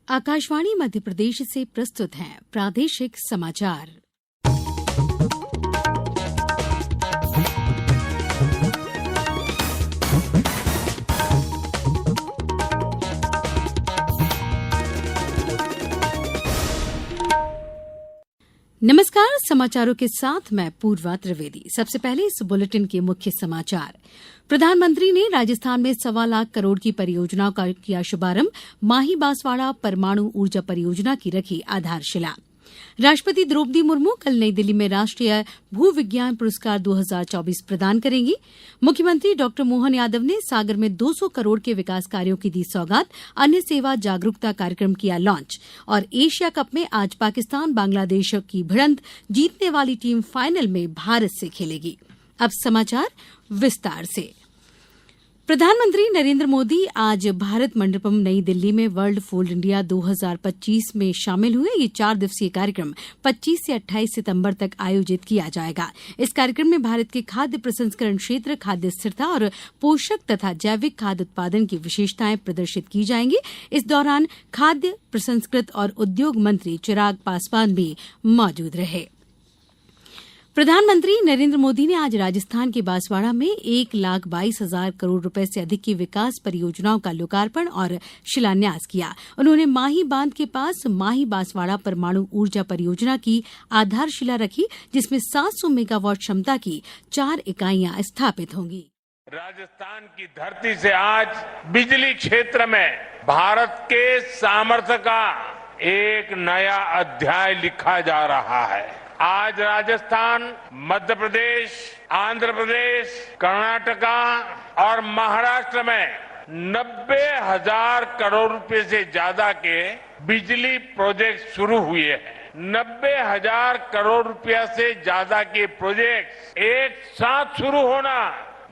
आकाशवाणी मध्य प्रदेश से प्रस्तुत हैं प्रादेशिक समाचार। नमस्कार, समाचारों के साथ मैं पूर्वा त्रिवेदी। सबसे पहले इस बुलेटिन के मुख्य समाचार। प्रधानमंत्री ने राजस्थान में 1.25 लाख करोड़ की परियोजनाओं का किया शुभारंभ। माही बांसवाड़ा परमाणु ऊर्जा परियोजना की रखी आधारशिला। राष्ट्रपति द्रौपदी मुर्मू कल नई दिल्ली में राष्ट्रीय भू विज्ञान पुरस्कार 2024 प्रदान करेंगी। मुख्यमंत्री डॉ मोहन यादव ने सागर में 200 करोड़ के विकास कार्यों की दी सौगात। अन्य सेवा जागरूकता कार्यक्रम किया लॉन्च। और एशिया कप में आज पाकिस्तान बांग्लादेश की भिड़ंत, जीतने वाली टीम फाइनल में भारत से खेलेगी। अब समाचार विस्तार से। प्रधानमंत्री नरेंद्र मोदी आज भारत मंडपम नई दिल्ली में वर्ल्ड फूड इंडिया 2025 में शामिल हुए। ये 4 दिवसीय कार्यक्रम 25 से 28 सितंबर तक आयोजित किया जाएगा। इस कार्यक्रम में भारत के खाद्य प्रसंस्करण क्षेत्र, खाद्य स्थिरता और पोषक तथा जैविक खाद्य उत्पादन की विशेषताएं प्रदर्शित की जाएंगी। इस दौरान खाद्य प्रसंस्कृत और उद्योग मंत्री चिराग पासवान भी मौजूद रहे। प्रधानमंत्री नरेंद्र मोदी ने आज राजस्थान के बांसवाड़ा में 1,22,000 करोड़ रुपए से अधिक की विकास परियोजनाओं का लोकार्पण और शिलान्यास किया। उन्होंने माही बांध के पास माही बांसवाड़ा परमाणु ऊर्जा परियोजना की आधारशिला रखी, जिसमें 700 मेगावाट क्षमता की 4 इकाइयां स्थापित होंगी। राजस्थान की धरती से आज बिजली क्षेत्र में भारत के सामर्थ्य का एक नया अध्याय लिखा जा रहा है। आज राजस्थान, मध्य प्रदेश, आंध्र प्रदेश, कर्नाटका और महाराष्ट्र में 90,000 करोड़ रुपए से ज्यादा के बिजली प्रोजेक्ट शुरू हुए हैं। 90,000 करोड़ रुपया से ज्यादा के प्रोजेक्ट एक साथ शुरू होना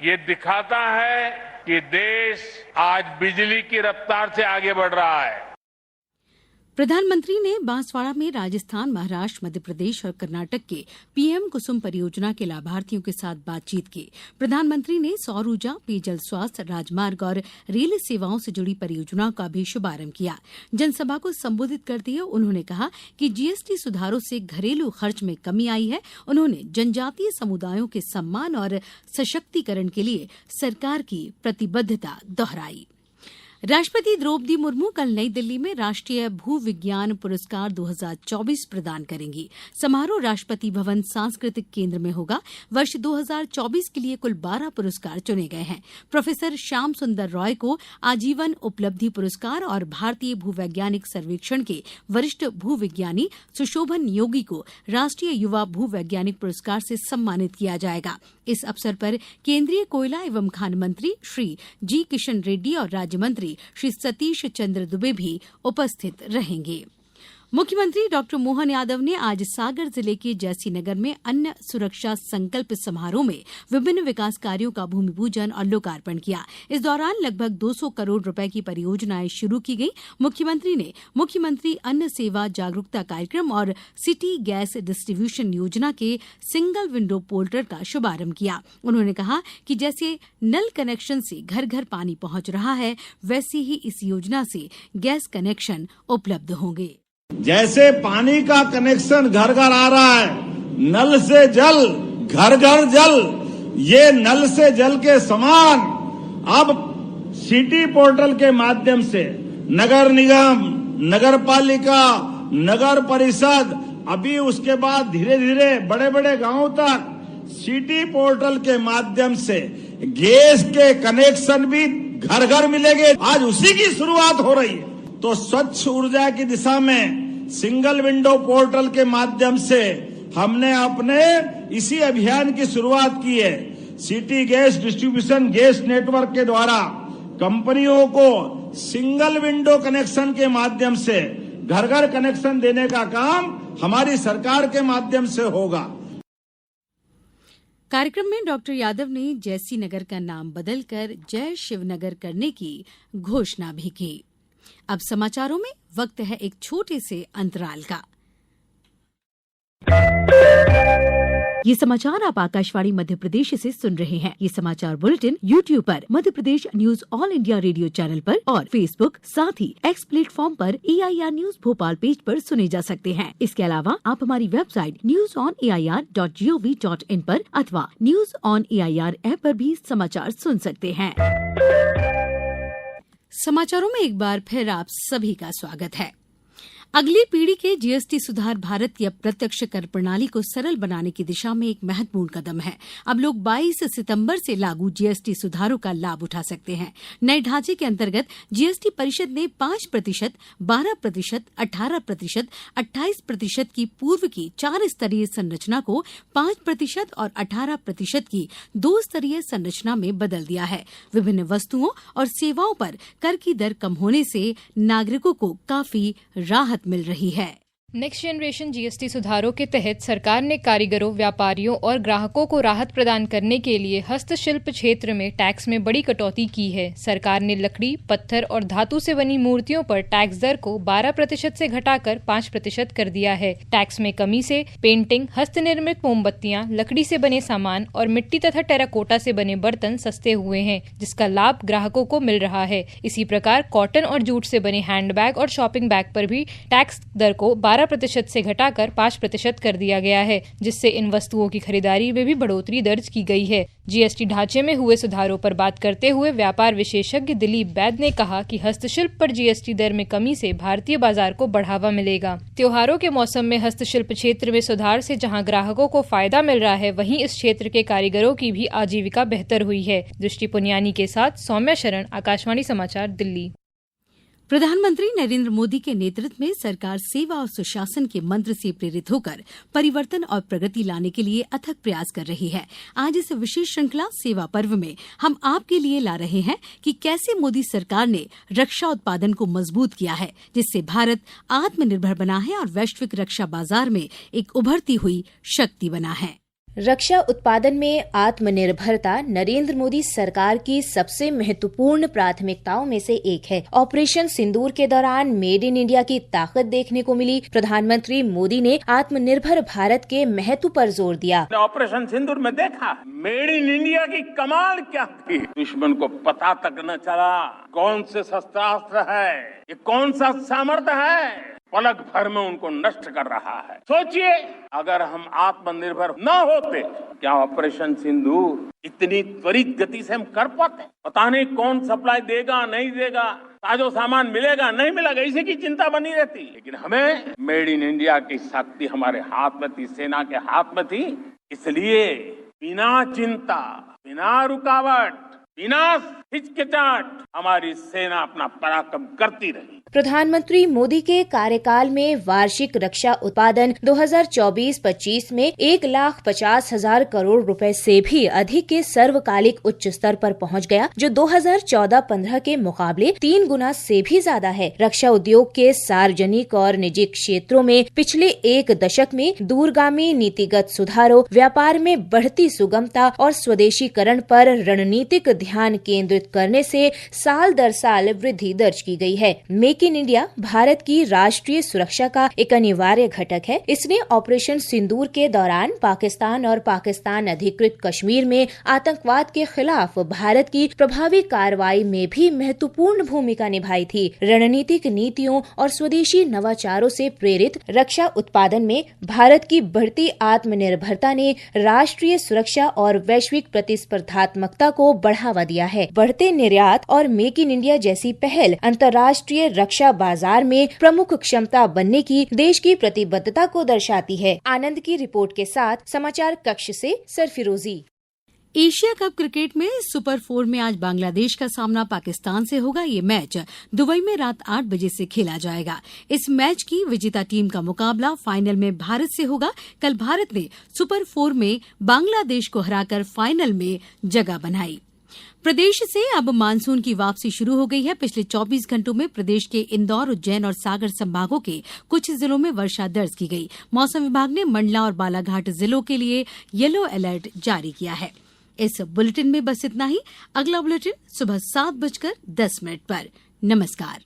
ये दिखाता है कि देश आज बिजली की रफ्तार से आगे बढ़ रहा है। प्रधानमंत्री ने बांसवाड़ा में राजस्थान, महाराष्ट्र, मध्य प्रदेश और कर्नाटक के पीएम कुसुम परियोजना के लाभार्थियों के साथ बातचीत की। प्रधानमंत्री ने सौर ऊर्जा, पेयजल, स्वास्थ्य, राजमार्ग और रेल सेवाओं से जुड़ी परियोजनाओं का भी शुभारंभ किया। जनसभा को संबोधित करते हुए उन्होंने कहा कि जीएसटी सुधारों से घरेलू खर्च में कमी आई है। उन्होंने जनजातीय समुदायों के सम्मान और सशक्तिकरण के लिए सरकार की प्रतिबद्धता दोहराई। राष्ट्रपति द्रौपदी मुर्मू कल नई दिल्ली में राष्ट्रीय भू विज्ञान पुरस्कार 2024 प्रदान करेंगी। समारोह राष्ट्रपति भवन सांस्कृतिक केंद्र में होगा। वर्ष 2024 के लिए कुल 12 पुरस्कार चुने गए हैं। प्रोफेसर श्याम सुंदर रॉय को आजीवन उपलब्धि पुरस्कार और भारतीय भूवैज्ञानिक सर्वेक्षण के वरिष्ठ भूविज्ञानी सुशोभन योगी को राष्ट्रीय युवा भूवैज्ञानिक पुरस्कार से सम्मानित किया जाएगा। इस अवसर पर केंद्रीय कोयला एवं खान मंत्री श्री जी किशन रेड्डी और राज्य मंत्री श्री सतीश चंद्र दुबे भी उपस्थित रहेंगे। मुख्यमंत्री डॉ मोहन यादव ने आज सागर जिले के जैसीनगर में अन्न सुरक्षा संकल्प समारोह में विभिन्न विकास कार्यों का भूमि पूजन और लोकार्पण किया। इस दौरान लगभग 200 करोड़ रुपए की परियोजनाएं शुरू की गई। मुख्यमंत्री ने मुख्यमंत्री अन्न सेवा जागरूकता कार्यक्रम और सिटी गैस डिस्ट्रीब्यूशन योजना के सिंगल विंडो पोर्टल का शुभारंभ किया। उन्होंने कहा कि जैसे नल कनेक्शन से घर घर पानी पहुंच रहा है, वैसे ही इस योजना से गैस कनेक्शन उपलब्ध होंगे। जैसे पानी का कनेक्शन घर घर आ रहा है, नल से जल, घर घर जल, ये नल से जल के समान अब सिटी पोर्टल के माध्यम से नगर निगम, नगर पालिका, नगर परिषद, अभी उसके बाद धीरे धीरे बड़े बड़े गांवों तक सिटी पोर्टल के माध्यम से गैस के कनेक्शन भी घर घर मिलेंगे। आज उसी की शुरुआत हो रही है। तो स्वच्छ ऊर्जा की दिशा में सिंगल विंडो पोर्टल के माध्यम से हमने अपने इसी अभियान की शुरुआत की है। City gas distribution gas network के द्वारा कंपनियों को सिंगल विंडो कनेक्शन के माध्यम से घर घर कनेक्शन देने का काम हमारी सरकार के माध्यम से होगा। कार्यक्रम में डॉ यादव ने जैसीनगर का नाम बदलकर जय शिवनगर करने की घोषणा भी की। अब समाचारों में वक्त है एक छोटे से अंतराल का। ये समाचार आप आकाशवाणी मध्य प्रदेश से सुन रहे हैं। ये समाचार बुलेटिन YouTube पर Madhya Pradesh news All India radio channel पर और Facebook साथ ही X प्लेटफॉर्म पर AIR न्यूज भोपाल पेज पर सुने जा सकते हैं। इसके अलावा आप हमारी वेबसाइट newsonair.gov.in पर अथवा न्यूज ऑन AIR ऐप पर भी समाचार सुन सकते हैं। समाचारों में एक बार फिर आप सभी का स्वागत है। अगली पीढ़ी के जीएसटी सुधार भारत की अप्रत्यक्ष कर प्रणाली को सरल बनाने की दिशा में एक महत्वपूर्ण कदम है। अब लोग 22 सितंबर से लागू जीएसटी सुधारों का लाभ उठा सकते हैं। नए ढांचे के अंतर्गत जीएसटी परिषद ने 5%, 12%, 18%, 28% की पूर्व की 4 स्तरीय संरचना को 5% और 18% की 2 स्तरीय संरचना में बदल दिया है। विभिन्न वस्तुओं और सेवाओं पर कर की दर कम होने से नागरिकों को काफी राहत मिल रही है। नेक्स्ट जनरेशन जीएसटी सुधारों के तहत सरकार ने कारीगरों, व्यापारियों और ग्राहकों को राहत प्रदान करने के लिए हस्तशिल्प क्षेत्र में टैक्स में बड़ी कटौती की है। सरकार ने लकड़ी, पत्थर और धातु से बनी मूर्तियों पर टैक्स दर को 12% से घटाकर 5% कर दिया है। टैक्स में कमी से पेंटिंग, हस्तनिर्मित मोमबत्तियां, लकड़ी से बने सामान और मिट्टी तथा टेराकोटा से बने बर्तन सस्ते हुए हैं, जिसका लाभ ग्राहकों को मिल रहा है। इसी प्रकार कॉटन और जूट से बने हैंडबैग और शॉपिंग बैग पर भी टैक्स दर को 12% से घटाकर 5% कर दिया गया है, जिससे इन वस्तुओं की खरीदारी में भी बढ़ोतरी दर्ज की गई है। जीएसटी ढांचे में हुए सुधारों पर बात करते हुए व्यापार विशेषज्ञ दिलीप बैद ने कहा कि हस्तशिल्प पर जीएसटी दर में कमी से भारतीय बाजार को बढ़ावा मिलेगा। त्योहारों के मौसम में हस्तशिल्प क्षेत्र में सुधार से जहां ग्राहकों को फायदा मिल रहा है, वहीं इस क्षेत्र के कारीगरों की भी आजीविका बेहतर हुई है। दृष्टि पुनियानी के साथ सौम्या शरण, आकाशवाणी समाचार, दिल्ली। प्रधानमंत्री नरेंद्र मोदी के नेतृत्व में सरकार सेवा और सुशासन के मंत्र से प्रेरित होकर परिवर्तन और प्रगति लाने के लिए अथक प्रयास कर रही है। आज इस विशेष श्रृंखला सेवा पर्व में हम आपके लिए ला रहे हैं कि कैसे मोदी सरकार ने रक्षा उत्पादन को मजबूत किया है, जिससे भारत आत्मनिर्भर बना है और वैश्विक रक्षा बाजार में एक उभरती हुई शक्ति बना है। रक्षा उत्पादन में आत्मनिर्भरता नरेंद्र मोदी सरकार की सबसे महत्वपूर्ण प्राथमिकताओं में से एक है। ऑपरेशन सिंदूर के दौरान मेड इन इंडिया की ताकत देखने को मिली। प्रधानमंत्री मोदी ने आत्मनिर्भर भारत के महत्व पर जोर दिया। ऑपरेशन सिंदूर में देखा मेड इन इंडिया की कमाल क्या थी। दुश्मन को पता तक न चला कौन से शस्त्रास्त्र है, ये कौन सा सामर्थ्य है, पलक भर में उनको नष्ट कर रहा है। सोचिए, अगर हम आत्मनिर्भर न होते, क्या ऑपरेशन सिंदूर इतनी त्वरित गति से हम कर पाते? पता नहीं कौन सप्लाई देगा, नहीं देगा, ताजो सामान मिलेगा, नहीं मिलेगा, इसी की चिंता बनी रहती। लेकिन हमें मेड इन इंडिया की शक्ति हमारे हाथ में थी, सेना के हाथ में थी। इसलिए बिना चिंता, बिना रुकावट, बिना हिचकिचाहट हमारी सेना अपना पराक्रम करती रही। प्रधानमंत्री मोदी के कार्यकाल में वार्षिक रक्षा उत्पादन 2024-25 में 1,50,000 करोड़ रुपए से भी अधिक के सर्वकालिक उच्च स्तर पर पहुंच गया, जो 2014-15 के मुकाबले 3 गुना से भी ज्यादा है। रक्षा उद्योग के सार्वजनिक और निजी क्षेत्रों में पिछले 1 दशक में दूरगामी नीतिगत सुधारों, व्यापार में बढ़ती सुगमता और स्वदेशीकरण पर रणनीतिक ध्यान केंद्रित करने से साल दर साल वृद्धि दर्ज की गई है। मेक इन इंडिया भारत की राष्ट्रीय सुरक्षा का एक अनिवार्य घटक है। इसने ऑपरेशन सिंदूर के दौरान पाकिस्तान और पाकिस्तान अधिकृत कश्मीर में आतंकवाद के खिलाफ भारत की प्रभावी कार्रवाई में भी महत्वपूर्ण भूमिका निभाई थी। रणनीतिक नीतियों और स्वदेशी नवाचारों से प्रेरित रक्षा उत्पादन में भारत की बढ़ती आत्मनिर्भरता ने राष्ट्रीय सुरक्षा और वैश्विक प्रतिस्पर्धात्मकता को बढ़ावा दिया है। बढ़ते निर्यात और मेक इन इंडिया जैसी पहल अंतर्राष्ट्रीय रक्षा बाजार में प्रमुख क्षमता बनने की देश की प्रतिबद्धता को दर्शाती है। आनंद की रिपोर्ट के साथ समाचार कक्ष से सरफिरोजी। एशिया कप क्रिकेट में सुपर 4 में आज बांग्लादेश का सामना पाकिस्तान से होगा। ये मैच दुबई में रात 8 बजे से खेला जाएगा। इस मैच की विजेता टीम का मुकाबला फाइनल में भारत से होगा। कल भारत ने सुपर 4 में बांग्लादेश को हराकर फाइनल में जगह बनाई। प्रदेश से अब मानसून की वापसी शुरू हो गई है। पिछले 24 घंटों में प्रदेश के इंदौर, उज्जैन और सागर संभागों के कुछ जिलों में वर्षा दर्ज की गई। मौसम विभाग ने मंडला और बालाघाट जिलों के लिए येलो अलर्ट जारी किया है। इस बुलेटिन में बस इतना ही। अगला बुलेटिन सुबह 7:10 पर। नमस्कार।